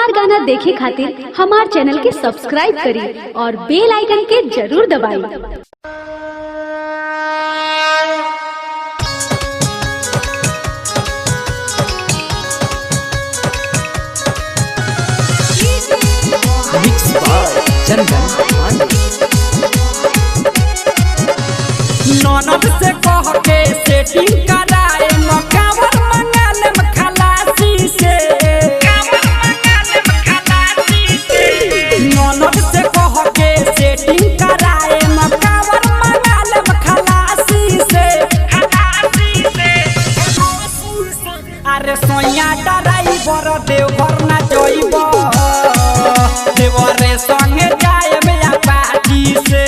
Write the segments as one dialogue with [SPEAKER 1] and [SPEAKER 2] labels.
[SPEAKER 1] हमार गाना देखे खातिर हमार चैनल के सब्सक्राइब करी और बेल आइकन के जरूर दबाई।
[SPEAKER 2] ननद से कह के सेटिंग कराए मकावर मंगाले खलासी से ननद से कह के सेटिंग कराए मकावर मंगाले खलासी से अरे सोया ड्राइवर देवघर ना जइब देवरे संगे जाए मेरा पार्टी से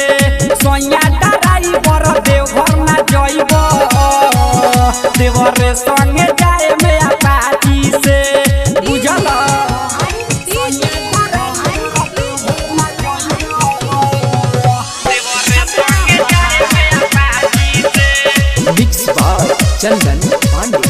[SPEAKER 2] सोया ड्राइवर देवघर ना जइब देवरे संगे जाए मेरा पार्टी से बुझल।
[SPEAKER 3] मिक्स बाय चंदन पांडे।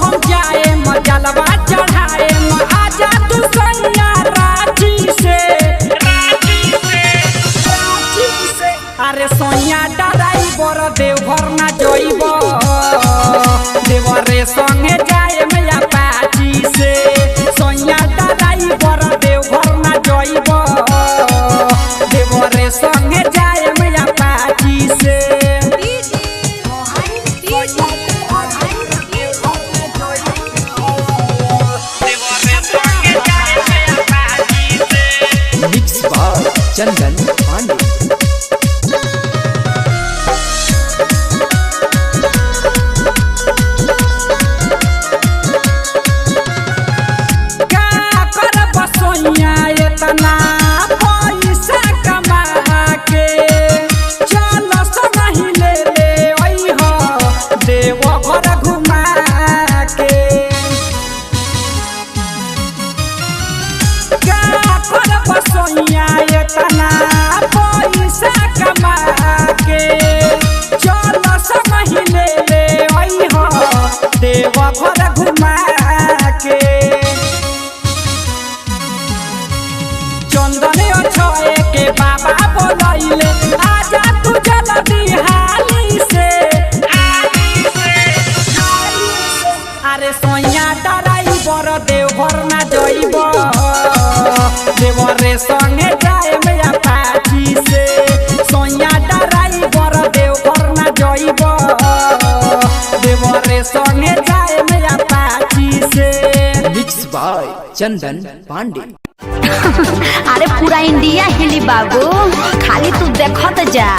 [SPEAKER 3] हम जाए मजलवा चढ़ाए आजा तू सैया रांची से अरे सोया ड्राइवर देवघर ना जइब देवरे संगे जाए मैया पाची से सोया ड्राइवर देवघर ना जइब देवरे संगे जाए मैया पाची से। मिक्स बाय चंदन पांडे।
[SPEAKER 2] क्या कर बसोइया इतना पैसा कमा के चल संग ले आई हो देवघर घुमा के सोया इतना पैसा कमा के चल संग ले आई हो देवघर घुमा के चंदन अछे के बाबा बोलैले आजा तू जल्दी हाली से अरे सोया ड्राइवर देवघर ना जइब देवरे संगे जाए मेरा पाची से सोया ड्राइवर देवघर ना जइब देवरे संगे जाए मेरा पाची से।
[SPEAKER 3] मिक्स बाय चंदन पांडे।
[SPEAKER 1] अरे पूरा इंडिया हिली बाबू, खाली तू देखत जा।